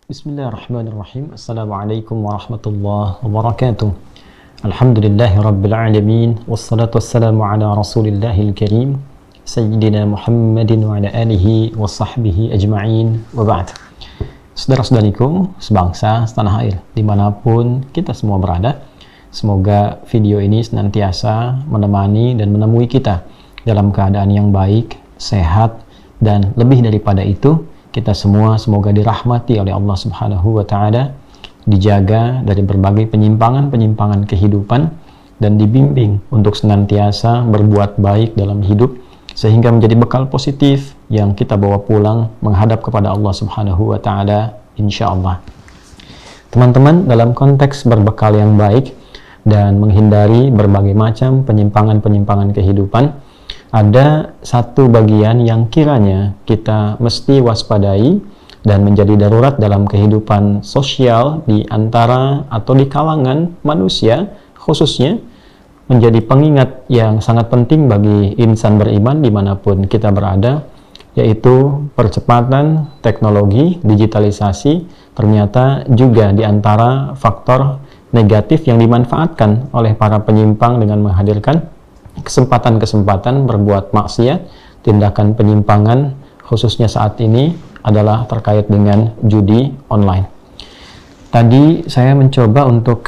Bismillahirrahmanirrahim. Assalamualaikum warahmatullahi wabarakatuh. Alhamdulillahi rabbil alamin. Wassalatu wassalamu ala rasulillahil karim Sayyidina Muhammadin wa ala alihi wa sahbihi ajma'in wa ba'd. Saudara-saudariku sebangsa setanah air dimanapun kita semua berada, semoga video ini senantiasa menemani dan menemui kita dalam keadaan yang baik, sehat, dan lebih daripada itu kita semua semoga dirahmati oleh Allah Subhanahu wa Ta'ala, dijaga dari berbagai penyimpangan-penyimpangan kehidupan, dan dibimbing untuk senantiasa berbuat baik dalam hidup sehingga menjadi bekal positif yang kita bawa pulang menghadap kepada Allah Subhanahu wa Ta'ala insyaallah. Teman-teman, dalam konteks berbekal yang baik dan menghindari berbagai macam penyimpangan-penyimpangan kehidupan, ada satu bagian yang kiranya kita mesti waspadai dan menjadi darurat dalam kehidupan sosial di antara atau di kalangan manusia, khususnya menjadi pengingat yang sangat penting bagi insan beriman dimanapun kita berada, yaitu percepatan teknologi, digitalisasi ternyata juga di antara faktor negatif yang dimanfaatkan oleh para penyimpang dengan menghadirkan kesempatan-kesempatan berbuat maksiat. Tindakan penyimpangan khususnya saat ini adalah terkait dengan judi online. Tadi saya mencoba untuk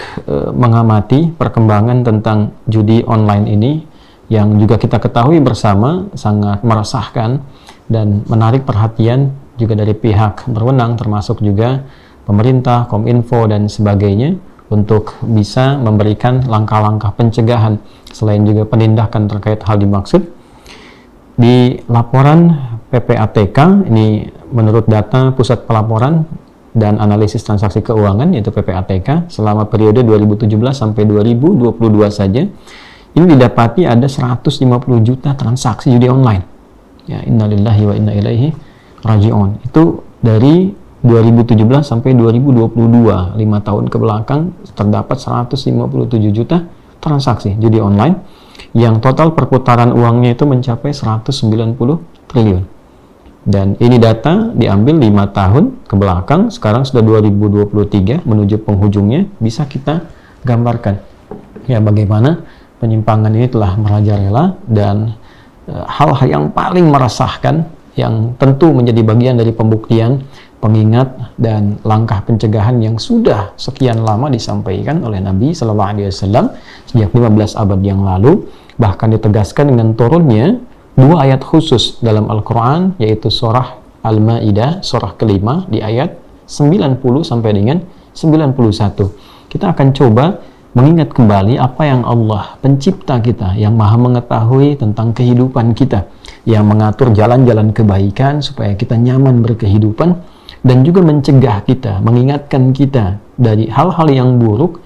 mengamati perkembangan tentang judi online ini yang juga kita ketahui bersama sangat meresahkan dan menarik perhatian juga dari pihak berwenang, termasuk juga pemerintah, Kominfo, dan sebagainya, untuk bisa memberikan langkah-langkah pencegahan selain juga penindakan terkait hal dimaksud. Di laporan PPATK, ini menurut data Pusat Pelaporan dan Analisis Transaksi Keuangan yaitu PPATK, selama periode 2017 sampai 2022 saja ini didapati ada 150 juta transaksi judi online. Ya, innalillahi wa inna ilaihi raji'un. Itu dari 2017 sampai 2022, 5 tahun ke belakang terdapat 157 juta transaksi judi online yang total perputaran uangnya itu mencapai 190 triliun. Dan ini data diambil 5 tahun ke belakang, sekarang sudah 2023 menuju penghujungnya, bisa kita gambarkan ya bagaimana penyimpangan ini telah merajalela. Dan hal-hal yang paling meresahkan yang tentu menjadi bagian dari pembuktian, pengingat, dan langkah pencegahan yang sudah sekian lama disampaikan oleh Nabi Sallallahu Alaihi Wasallam sejak 15 abad yang lalu, bahkan ditegaskan dengan turunnya 2 ayat khusus dalam Al-Quran, yaitu surah Al-Ma'idah, surah kelima di ayat 90 sampai dengan 91. Kita akan coba mengingat kembali apa yang Allah pencipta kita, yang maha mengetahui tentang kehidupan kita, yang mengatur jalan-jalan kebaikan supaya kita nyaman berkehidupan, dan juga mencegah kita, mengingatkan kita dari hal-hal yang buruk,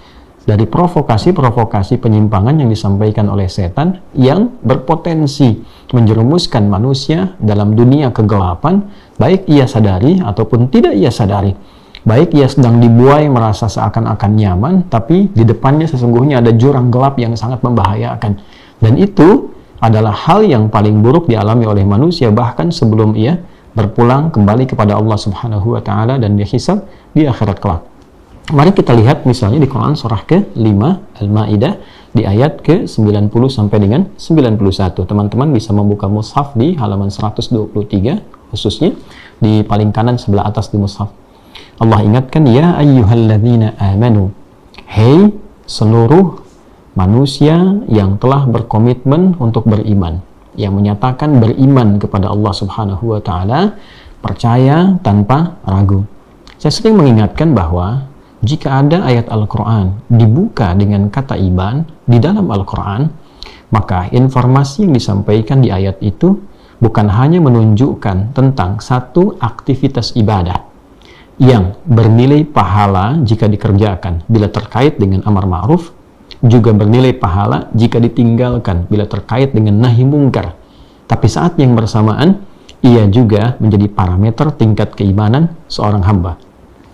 dari provokasi-provokasi penyimpangan yang disampaikan oleh setan yang berpotensi menjerumuskan manusia dalam dunia kegelapan, baik ia sadari ataupun tidak ia sadari. Baik ia sedang dibuai merasa seakan-akan nyaman, tapi di depannya sesungguhnya ada jurang gelap yang sangat membahayakan. Dan itu adalah hal yang paling buruk dialami oleh manusia bahkan sebelum ia berpulang kembali kepada Allah Subhanahu wa Ta'ala dan dihisab di akhirat kelak. Mari kita lihat misalnya di Quran surah ke-5 Al-Ma'idah di ayat ke-90 sampai dengan 91. Teman-teman bisa membuka mushaf di halaman 123, khususnya di paling kanan sebelah atas di mushaf. Allah ingatkan, ya ayyuhalladzina amanu, hei seluruh manusia yang telah berkomitmen untuk beriman, yang menyatakan beriman kepada Allah Subhanahu wa Ta'ala, percaya tanpa ragu. Saya sering mengingatkan bahwa jika ada ayat Al-Quran dibuka dengan kata iman di dalam Al-Quran, maka informasi yang disampaikan di ayat itu bukan hanya menunjukkan tentang satu aktivitas ibadah yang bernilai pahala jika dikerjakan bila terkait dengan amar ma'ruf, juga bernilai pahala jika ditinggalkan bila terkait dengan nahi mungkar. Tapi saat yang bersamaan, ia juga menjadi parameter tingkat keimanan seorang hamba.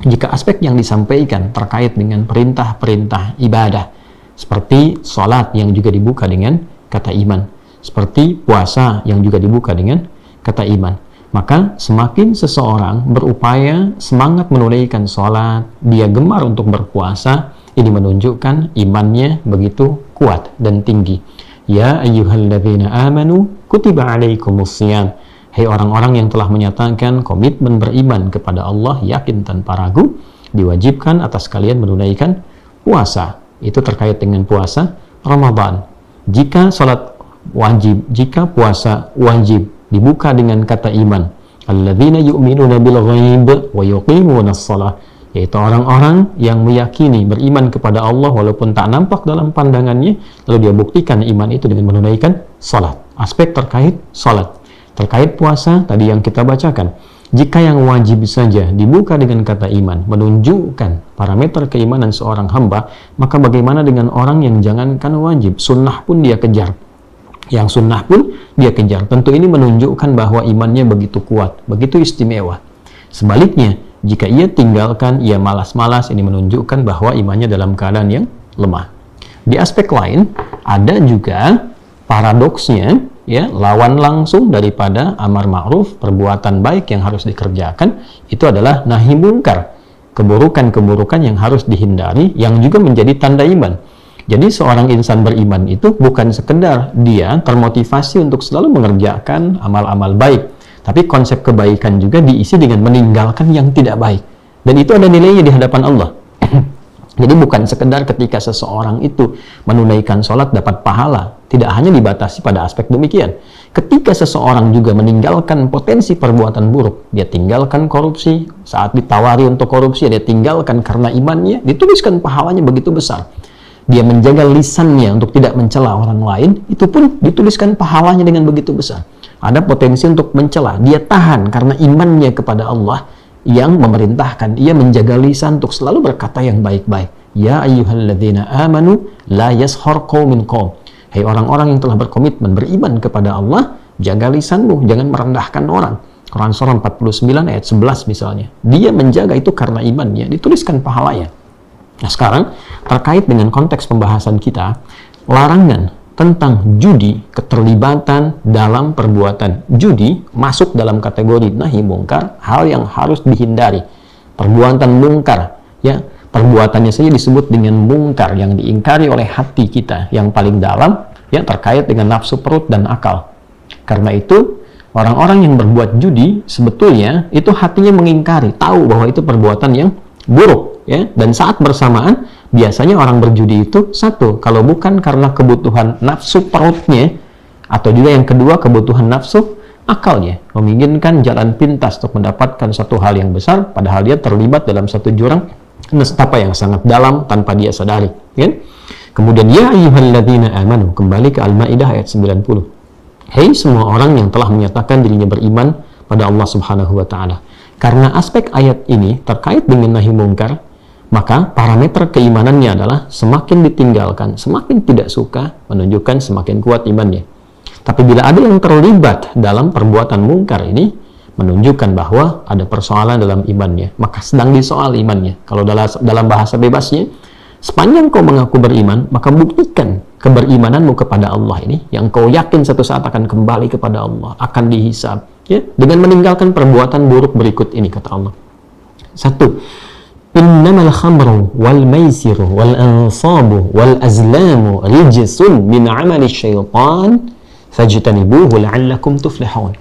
Jika aspek yang disampaikan terkait dengan perintah-perintah ibadah, seperti sholat yang juga dibuka dengan kata iman, seperti puasa yang juga dibuka dengan kata iman, Maka semakin seseorang berupaya semangat menunaikan sholat, dia gemar untuk berpuasa, ini menunjukkan imannya begitu kuat dan tinggi. Ya ayyuhalladzina amanu kutiba alaikumussyam. Hai orang-orang yang telah menyatakan komitmen beriman kepada Allah, yakin tanpa ragu, diwajibkan atas kalian menunaikan puasa. Itu terkait dengan puasa Ramadan. Jika sholat wajib, jika puasa wajib, dibuka dengan kata iman. Alladzina yu'minuna bil ghaib wa yuqimunas shalah, yaitu orang-orang yang meyakini beriman kepada Allah walaupun tak nampak dalam pandangannya, lalu dia buktikan iman itu dengan menunaikan salat. Aspek terkait salat. Terkait puasa tadi yang kita bacakan. Jika yang wajib saja dibuka dengan kata iman, menunjukkan parameter keimanan seorang hamba, maka bagaimana dengan orang yang jangankan wajib, sunnah pun dia kejar. Yang sunnah pun dia kejar. Tentu ini menunjukkan bahwa imannya begitu kuat, begitu istimewa. Sebaliknya, jika ia tinggalkan, ia malas-malas, ini menunjukkan bahwa imannya dalam keadaan yang lemah. Di aspek lain, ada juga paradoksnya, ya, lawan langsung daripada amar ma'ruf, perbuatan baik yang harus dikerjakan, itu adalah nahi mungkar, keburukan-keburukan yang harus dihindari, yang juga menjadi tanda iman. Jadi seorang insan beriman itu bukan sekedar dia termotivasi untuk selalu mengerjakan amal-amal baik, tapi konsep kebaikan juga diisi dengan meninggalkan yang tidak baik. Dan itu ada nilainya di hadapan Allah. Jadi bukan sekedar ketika seseorang itu menunaikan sholat dapat pahala, tidak hanya dibatasi pada aspek demikian. Ketika seseorang juga meninggalkan potensi perbuatan buruk, dia tinggalkan korupsi, saat ditawari untuk korupsi, dia tinggalkan karena imannya, dituliskan pahalanya begitu besar. Dia menjaga lisannya untuk tidak mencela orang lain, itu pun dituliskan pahalanya dengan begitu besar. Ada potensi untuk mencela, dia tahan karena imannya kepada Allah yang memerintahkan ia menjaga lisan untuk selalu berkata yang baik-baik. Ya ayyuhalladzina amanu la yaskhar qaumin qaum. Hai orang-orang yang telah berkomitmen beriman kepada Allah, jaga lisanmu, jangan merendahkan orang. Quran surah 49 ayat 11 misalnya. Dia menjaga itu karena imannya, dituliskan pahalanya. Nah sekarang, terkait dengan konteks pembahasan kita, larangan tentang judi, keterlibatan dalam perbuatan judi, masuk dalam kategori nahi mungkar, hal yang harus dihindari. Perbuatan mungkar, ya, perbuatannya saja disebut dengan mungkar, yang diingkari oleh hati kita, yang paling dalam, ya, terkait dengan nafsu perut dan akal. Karena itu, orang-orang yang berbuat judi, sebetulnya, itu hatinya mengingkari, tahu bahwa itu perbuatan yang buruk, ya, dan saat bersamaan biasanya orang berjudi itu satu, kalau bukan karena kebutuhan nafsu perutnya, atau juga yang kedua kebutuhan nafsu akalnya, menginginkan jalan pintas untuk mendapatkan satu hal yang besar, padahal dia terlibat dalam satu jurang nestapa yang sangat dalam tanpa dia sadari, ya. Kemudian ya ayyuhalladzina amanu, kembali ke Al-Maidah ayat 90. Hei semua orang yang telah menyatakan dirinya beriman pada Allah Subhanahu wa taala. Karena aspek ayat ini terkait dengan nahi mungkar, maka parameter keimanannya adalah semakin ditinggalkan, semakin tidak suka, menunjukkan semakin kuat imannya. Tapi bila ada yang terlibat dalam perbuatan mungkar ini, menunjukkan bahwa ada persoalan dalam imannya, maka sedang disoal imannya. Kalau dalam bahasa bebasnya, sepanjang kau mengaku beriman, maka buktikan keberimananmu kepada Allah ini, yang kau yakin satu saat akan kembali kepada Allah, akan dihisab, ya, dengan meninggalkan perbuatan buruk berikut ini, kata Allah. Satu, innamal khamru wal maisiru wal ansabu wal azlamu rijsun min amali syaitan fajtanibuhu la'allakum tuflihun.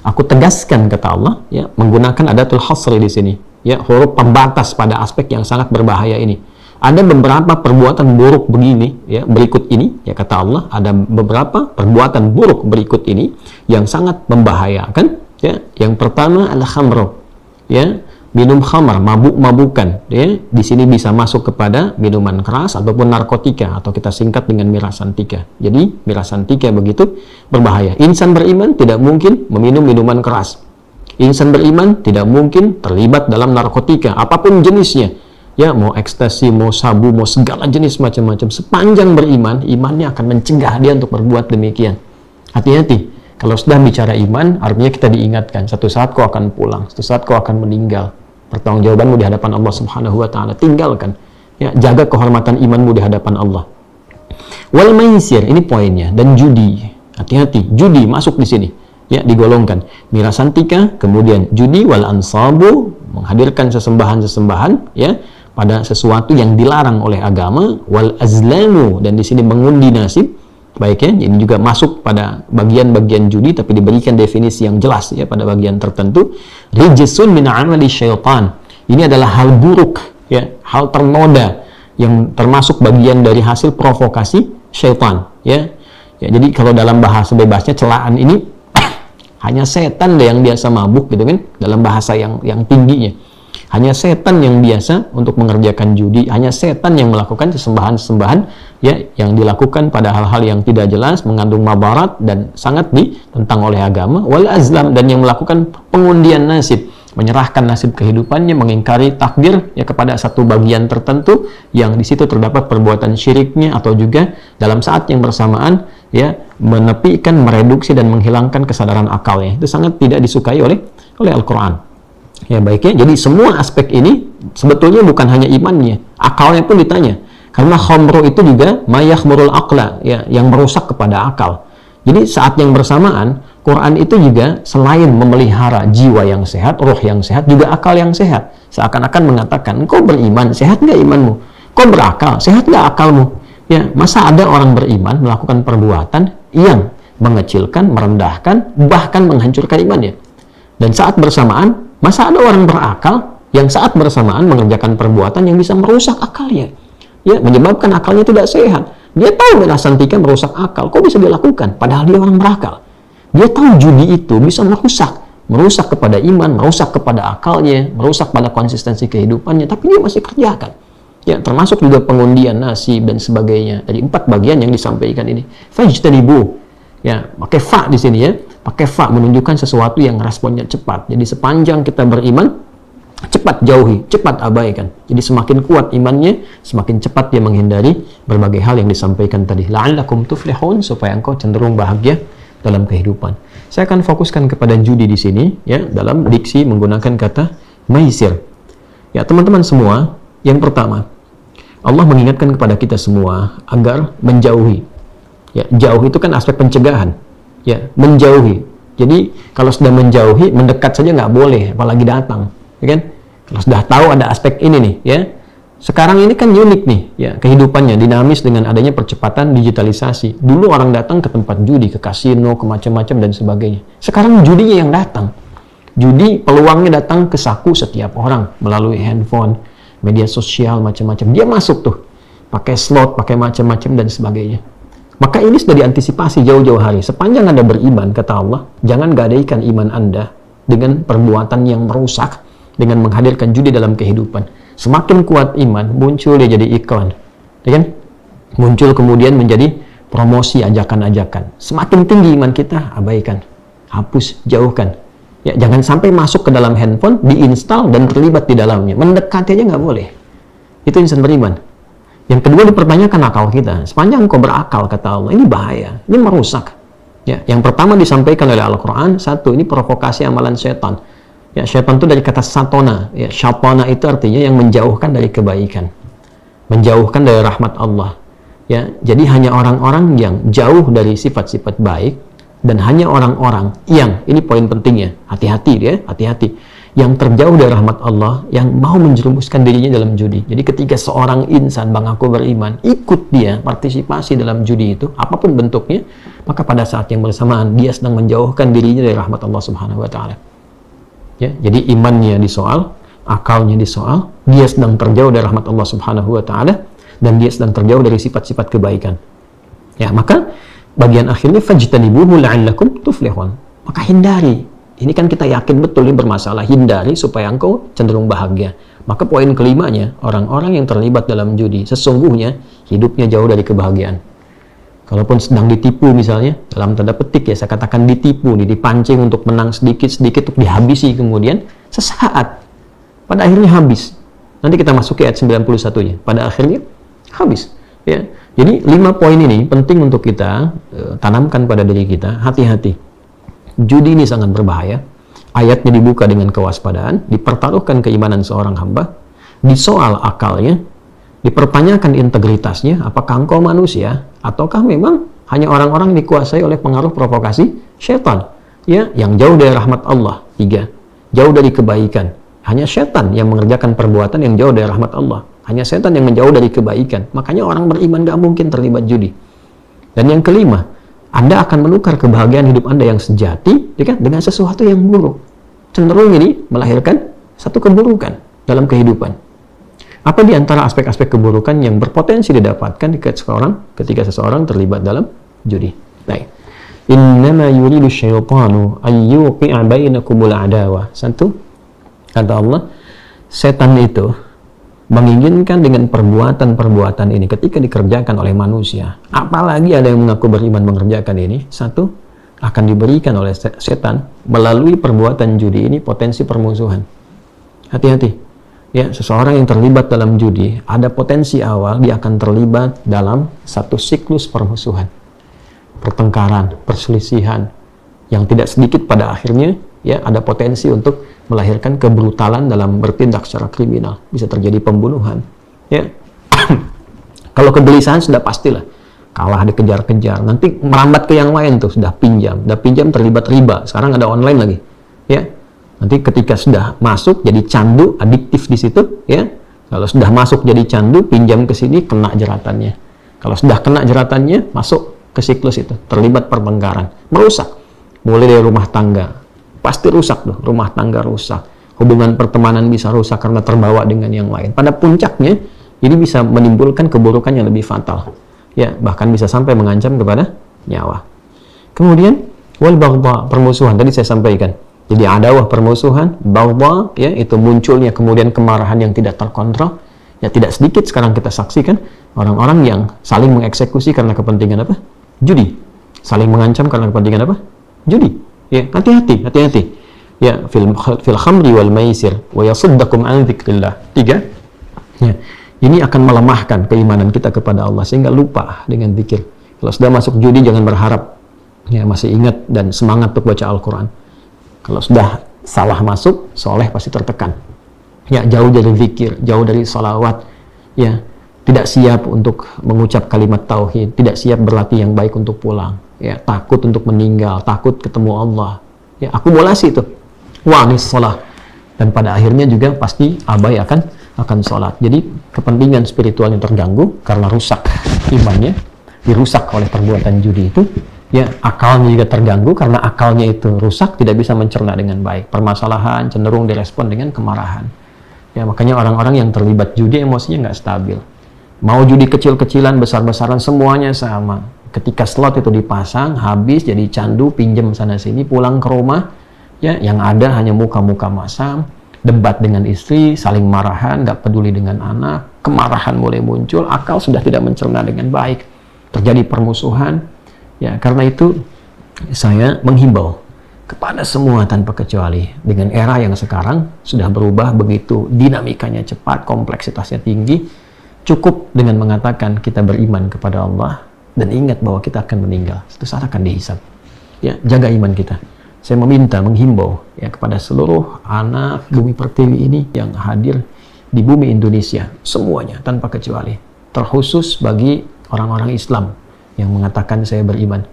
Aku tegaskan, kata Allah, ya, menggunakan adatul hasri di sini, ya, huruf pembatas pada aspek yang sangat berbahaya ini. Ada beberapa perbuatan buruk begini, ya, berikut ini, ya, kata Allah, ada beberapa perbuatan buruk berikut ini yang sangat membahayakan, ya. Yang pertama adalah khamru, ya, minum khamar, mabuk-mabukan, ya. Di sini bisa masuk kepada minuman keras ataupun narkotika, atau kita singkat dengan mirasantika. Jadi mirasantika begitu berbahaya. Insan beriman tidak mungkin meminum minuman keras. Insan beriman tidak mungkin terlibat dalam narkotika apapun jenisnya. Ya, mau ekstasi, mau sabu, mau segala jenis macam-macam. Sepanjang beriman, imannya akan mencegah dia untuk berbuat demikian. Hati-hati. Kalau sudah bicara iman, artinya kita diingatkan, satu saat kau akan pulang, satu saat kau akan meninggal. Pertanggungjawabanmu di hadapan Allah Subhanahu wa taala. Tinggalkan. Ya, jaga kehormatan imanmu di hadapan Allah. Wal maisir, ini poinnya, dan judi. Hati-hati, judi masuk di sini. ya, digolongkan. Mirasantika, kemudian judi, wal ansabu, menghadirkan sesembahan-sesembahan, ya, pada sesuatu yang dilarang oleh agama, wal azlamu, dan di sini mengundi nasib. Baik, ya, ini juga masuk pada bagian-bagian judi, tapi diberikan definisi yang jelas, ya, pada bagian tertentu. Rijsun min amali syaitan. Ini adalah hal buruk, ya, hal ternoda yang termasuk bagian dari hasil provokasi syaitan, ya. Ya, jadi kalau dalam bahasa bebasnya celaan ini hanya setan deh yang biasa mabuk gitu kan, dalam bahasa yang tingginya. Hanya setan yang biasa untuk mengerjakan judi, hanya setan yang melakukan sesembahan-sesembahan, ya, yang dilakukan pada hal-hal yang tidak jelas, mengandung mabarat dan sangat ditentang oleh agama. Wal azlam, dan yang melakukan pengundian nasib, menyerahkan nasib kehidupannya, mengingkari takdir, ya, kepada satu bagian tertentu yang di situ terdapat perbuatan syiriknya, atau juga dalam saat yang bersamaan, ya, menepikan, mereduksi dan menghilangkan kesadaran akalnya. Itu sangat tidak disukai oleh Al-Qur'an. Ya, baiknya. Jadi semua aspek ini sebetulnya bukan hanya imannya, akalnya pun ditanya. Karena khamru itu juga mayakhmurul aqla, ya, yang merusak kepada akal. Jadi saat yang bersamaan, Quran itu juga selain memelihara jiwa yang sehat, roh yang sehat, juga akal yang sehat. Seakan-akan mengatakan, kau beriman, sehat nggak imanmu? Kau berakal, sehat nggak akalmu? Ya, masa ada orang beriman melakukan perbuatan yang mengecilkan, merendahkan, bahkan menghancurkan imannya? Dan saat bersamaan, masa ada orang berakal yang saat bersamaan mengerjakan perbuatan yang bisa merusak akalnya? Ya, menyebabkan akalnya tidak sehat. Dia tahu mirasantika merusak akal, kok bisa dilakukan? Padahal dia orang berakal. Dia tahu judi itu bisa merusak kepada iman, merusak kepada akalnya, merusak pada konsistensi kehidupannya, tapi dia masih kerjakan. Ya, termasuk juga pengundian nasib dan sebagainya. Dari 4 bagian yang disampaikan ini. Fajtanibu. Ya, pakai fa di sini, ya. Pakai fa menunjukkan sesuatu yang responnya cepat. Jadi sepanjang kita beriman, cepat jauhi, cepat abaikan. Jadi semakin kuat imannya, semakin cepat dia menghindari berbagai hal yang disampaikan tadi. La'allakum tuflihun, supaya engkau cenderung bahagia dalam kehidupan. Saya akan fokuskan kepada judi di sini, ya, dalam diksi menggunakan kata maisir. Ya, teman-teman semua, yang pertama, Allah mengingatkan kepada kita semua agar menjauhi. Ya, jauh itu kan aspek pencegahan. Ya, menjauhi. Jadi kalau sudah menjauhi, mendekat saja nggak boleh, apalagi datang, ya kan? Kalau sudah tahu ada aspek ini nih, ya. Sekarang ini kan unik nih, ya, kehidupannya dinamis dengan adanya percepatan digitalisasi. Dulu orang datang ke tempat judi, ke kasino, ke macam-macam dan sebagainya. Sekarang judinya yang datang. Judi peluangnya datang ke saku setiap orang melalui handphone, media sosial, macam-macam. Dia masuk tuh, pakai slot, pakai macam-macam dan sebagainya. Maka ini sudah diantisipasi jauh-jauh hari. Sepanjang Anda beriman, kata Allah, jangan gadaikan iman Anda dengan perbuatan yang merusak, dengan menghadirkan judi dalam kehidupan. Semakin kuat iman, muncul dia jadi iklan, ya kan? Muncul kemudian menjadi promosi, ajakan-ajakan. Semakin tinggi iman kita, abaikan, hapus, jauhkan. Ya, jangan sampai masuk ke dalam handphone, diinstal dan terlibat di dalamnya. Mendekati aja nggak boleh. Itu insan beriman. Yang kedua, dipertanyakan akal kita. Sepanjang engkau berakal, kata Allah, ini bahaya, ini merusak. Ya, yang pertama disampaikan oleh Al-Quran, satu, ini provokasi amalan setan. Ya, syaitan itu dari kata satona. Ya, syatona itu artinya yang menjauhkan dari kebaikan, menjauhkan dari rahmat Allah. Ya, jadi hanya orang-orang yang jauh dari sifat-sifat baik, dan hanya orang-orang yang, ini poin pentingnya, hati-hati dia, hati-hati, yang terjauh dari rahmat Allah, yang mau menjerumuskan dirinya dalam judi. Jadi ketika seorang insan mengaku beriman, ikut dia partisipasi dalam judi itu, apapun bentuknya, maka pada saat yang bersamaan dia sedang menjauhkan dirinya dari rahmat Allah Subhanahu wa Ta'ala. Ya, jadi imannya disoal, akalnya disoal, dia sedang terjauh dari rahmat Allah Subhanahu wa Ta'ala, dan dia sedang terjauh dari sifat-sifat kebaikan. Ya, maka bagian akhirnya fajtanibuhu la'allakum tuflihun. Maka hindari. Ini kan kita yakin betul ini bermasalah, hindari supaya engkau cenderung bahagia. Maka poin kelimanya, orang-orang yang terlibat dalam judi sesungguhnya hidupnya jauh dari kebahagiaan. Kalaupun sedang ditipu misalnya, dalam tanda petik ya saya katakan ditipu, dipancing untuk menang sedikit-sedikit untuk dihabisi kemudian sesaat. Pada akhirnya habis. Nanti kita masuk ke ayat 91-nya. Pada akhirnya habis. Ya. Jadi 5 poin ini penting untuk kita tanamkan pada diri kita. Hati-hati. Judi ini sangat berbahaya. Ayatnya dibuka dengan kewaspadaan, dipertaruhkan keimanan seorang hamba, disoal akalnya, dipertanyakan integritasnya, apakah engkau manusia, ataukah memang hanya orang-orang dikuasai oleh pengaruh provokasi syaitan. ya, yang jauh dari rahmat Allah. 3, jauh dari kebaikan. Hanya setan yang mengerjakan perbuatan yang jauh dari rahmat Allah. Hanya setan yang menjauh dari kebaikan. Makanya orang beriman gak mungkin terlibat judi. Dan yang kelima, Anda akan menukar kebahagiaan hidup Anda yang sejati, ya kan, dengan sesuatu yang buruk. Cenderung ini melahirkan satu keburukan dalam kehidupan. Apa di antara aspek-aspek keburukan yang berpotensi didapatkan ketika seseorang terlibat dalam judi? Baik. Innama yuridu syaitanu ayyuqi'a bainakumul adawa. 1, kata Allah, setan itu menginginkan dengan perbuatan-perbuatan ini ketika dikerjakan oleh manusia, apalagi ada yang mengaku beriman mengerjakan ini, 1, akan diberikan oleh setan melalui perbuatan judi ini potensi permusuhan. Hati-hati. Ya, seseorang yang terlibat dalam judi, ada potensi awal dia akan terlibat dalam satu siklus permusuhan, pertengkaran, perselisihan, yang tidak sedikit pada akhirnya ya ada potensi untuk melahirkan kebrutalan dalam bertindak secara kriminal, bisa terjadi pembunuhan. Ya, kalau kegelisahan sudah pastilah kalah dikejar-kejar, nanti merambat ke yang lain tuh, sudah pinjam terlibat riba, sekarang ada online lagi, ya. Nanti ketika sudah masuk jadi candu, adiktif di situ, ya. Kalau sudah masuk jadi candu, pinjam ke sini, kena jeratannya. Kalau sudah kena jeratannya, masuk ke siklus itu, terlibat pertengkaran, merusak. Mulai dari rumah tangga, pasti rusak tuh, rumah tangga rusak. Hubungan pertemanan bisa rusak karena terbawa dengan yang lain. Pada puncaknya, ini bisa menimbulkan keburukan yang lebih fatal. Ya, bahkan bisa sampai mengancam kepada nyawa. Kemudian, wal baghdha, permusuhan, tadi saya sampaikan. Jadi adawah, permusuhan, baghdha, ya, itu munculnya kemudian kemarahan yang tidak terkontrol. Ya, tidak sedikit sekarang kita saksikan orang-orang yang saling mengeksekusi karena kepentingan apa? Judi. Saling mengancam karena kepentingan apa? Judi. Ya, hati-hati. Ya, fil khamri wal maisir wa yasuddakum an dzikrillah. 3. Ya, ini akan melemahkan keimanan kita kepada Allah sehingga lupa dengan zikir. Kalau sudah masuk judi jangan berharap ya masih ingat dan semangat untuk baca Al-Qur'an. Kalau sudah salah masuk, soleh pasti tertekan. Ya, jauh dari zikir, jauh dari salawat. Ya, tidak siap untuk mengucap kalimat tauhid, tidak siap berlatih yang baik untuk pulang. Ya, takut untuk meninggal, takut ketemu Allah. Ya, akumulasi itu. Wanis sholat. Dan pada akhirnya juga pasti abai akan sholat. Jadi kepentingan spiritualnya terganggu karena rusak imannya, dirusak oleh perbuatan judi itu. Ya, akalnya juga terganggu karena akalnya itu rusak, tidak bisa mencerna dengan baik. Permasalahan cenderung direspon dengan kemarahan. Ya, makanya orang-orang yang terlibat judi emosinya nggak stabil. Mau judi kecil-kecilan, besar-besaran, semuanya sama. Ketika slot itu dipasang, habis jadi candu, pinjam sana-sini, pulang ke rumah, ya, yang ada hanya muka-muka masam, debat dengan istri, saling marahan, nggak peduli dengan anak, kemarahan mulai muncul, akal sudah tidak mencerna dengan baik, terjadi permusuhan. Ya, karena itu saya menghimbau kepada semua tanpa kecuali, dengan era yang sekarang sudah berubah begitu dinamikanya cepat, kompleksitasnya tinggi, cukup dengan mengatakan kita beriman kepada Allah dan ingat bahwa kita akan meninggal, suatu saat akan dihisab. Ya, jaga iman kita. Saya menghimbau ya kepada seluruh anak Bumi Pertiwi ini yang hadir di bumi Indonesia, semuanya tanpa kecuali, terkhusus bagi orang-orang Islam yang mengatakan saya beriman.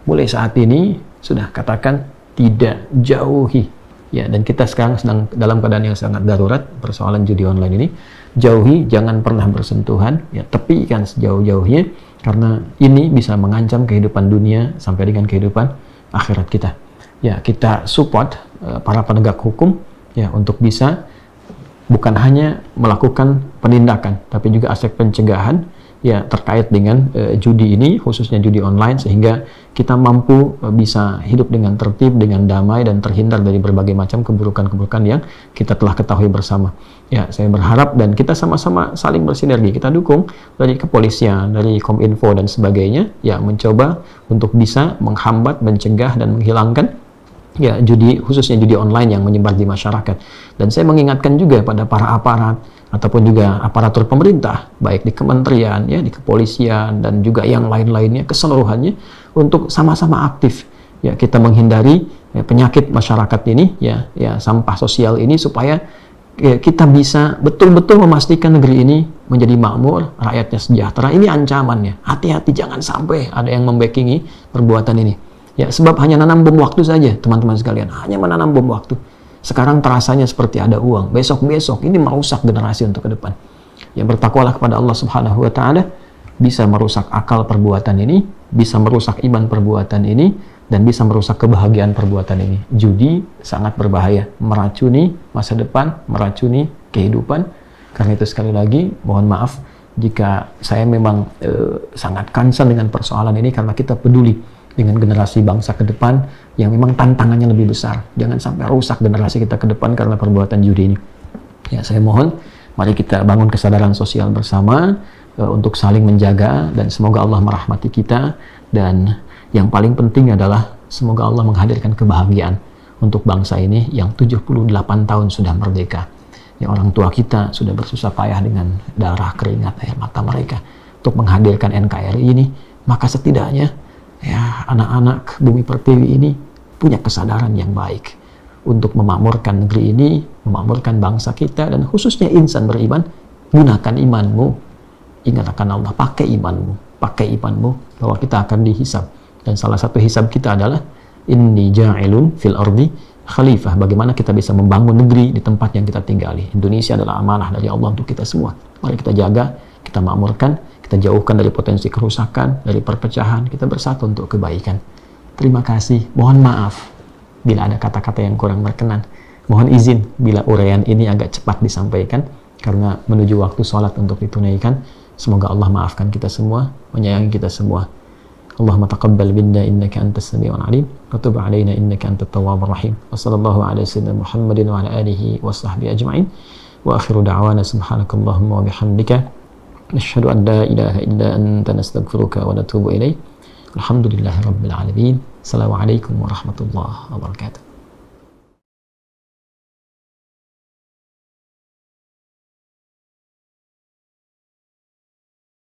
Mulai saat ini sudah katakan tidak jauhi ya, dan kita sekarang sedang dalam keadaan yang sangat darurat persoalan judi online ini. Jauhi, jangan pernah bersentuhan ya, tepikan sejauh-jauhnya karena ini bisa mengancam kehidupan dunia sampai dengan kehidupan akhirat kita. Ya, kita support para penegak hukum ya untuk bisa bukan hanya melakukan penindakan tapi juga aspek pencegahan ya terkait dengan judi ini, khususnya judi online, sehingga kita mampu bisa hidup dengan tertib, dengan damai, dan terhindar dari berbagai macam keburukan-keburukan yang kita telah ketahui bersama. Ya, saya berharap dan kita sama-sama saling bersinergi, kita dukung dari kepolisian, dari Kominfo dan sebagainya, ya mencoba untuk bisa menghambat, mencegah, dan menghilangkan ya judi, khususnya judi online yang menyebar di masyarakat. Dan saya mengingatkan juga pada para aparat ataupun juga aparatur pemerintah, baik di kementerian, ya, di kepolisian, dan juga yang lain-lainnya, keseluruhannya, untuk sama-sama aktif. Ya, kita menghindari ya, penyakit masyarakat ini, ya, sampah sosial ini, supaya ya, kita bisa betul-betul memastikan negeri ini menjadi makmur, rakyatnya sejahtera. Ini ancamannya. Hati-hati, jangan sampai ada yang membackingi perbuatan ini. Ya, sebab hanya nanam bom waktu saja, teman-teman sekalian. Hanya menanam bom waktu. Sekarang terasanya seperti ada uang. Besok-besok ini merusak generasi untuk ke depan. Yang bertakwalah kepada Allah Subhanahu wa Ta'ala bisa merusak akal perbuatan ini, bisa merusak iman perbuatan ini, dan bisa merusak kebahagiaan perbuatan ini. Judi sangat berbahaya, meracuni masa depan, meracuni kehidupan. Karena itu sekali lagi, mohon maaf jika saya memang sangat concern dengan persoalan ini, karena kita peduli dengan generasi bangsa ke depan yang memang tantangannya lebih besar. Jangan sampai rusak generasi kita ke depan karena perbuatan judi ini. Ya, saya mohon, mari kita bangun kesadaran sosial bersama untuk saling menjaga, dan semoga Allah merahmati kita. Dan yang paling penting adalah semoga Allah menghadirkan kebahagiaan untuk bangsa ini yang 78 tahun sudah merdeka. Ya, orang tua kita sudah bersusah payah dengan darah, keringat, air mata mereka untuk menghadirkan NKRI ini. Maka setidaknya ya, anak-anak Bumi Pertiwi ini punya kesadaran yang baik untuk memakmurkan negeri ini, memakmurkan bangsa kita, dan khususnya insan beriman. Gunakan imanmu, ingat akan Allah, pakai imanmu bahwa kita akan dihisab. Dan salah satu hisab kita adalah inni ja'ilun fil ardi khalifah. Bagaimana kita bisa membangun negeri di tempat yang kita tinggali. Indonesia adalah amanah dari Allah untuk kita semua. Mari kita jaga, kita makmurkan, kita jauhkan dari potensi kerusakan, dari perpecahan, kita bersatu untuk kebaikan. Terima kasih, mohon maaf bila ada kata-kata yang kurang berkenan. Mohon izin bila uraian ini agak cepat disampaikan, karena menuju waktu sholat untuk ditunaikan. Semoga Allah maafkan kita semua, menyayangi kita semua. Allahumma taqabbal minna innaka antas sami'ul alim wa tub 'alaina innaka antat tawwabur rahim. Wa sallallahu ala sayyidina Muhammadin wa ala alihi wa sahbihi ajma'in. Wa akhiru da'wana subhanakallahumma wa bihamdika nashhadu an la ilaha illa anta nastaghfiruka wa natubu ilaik. Alhamdulillahi rabbil alamin. Assalamualaikum warahmatullahi wabarakatuh.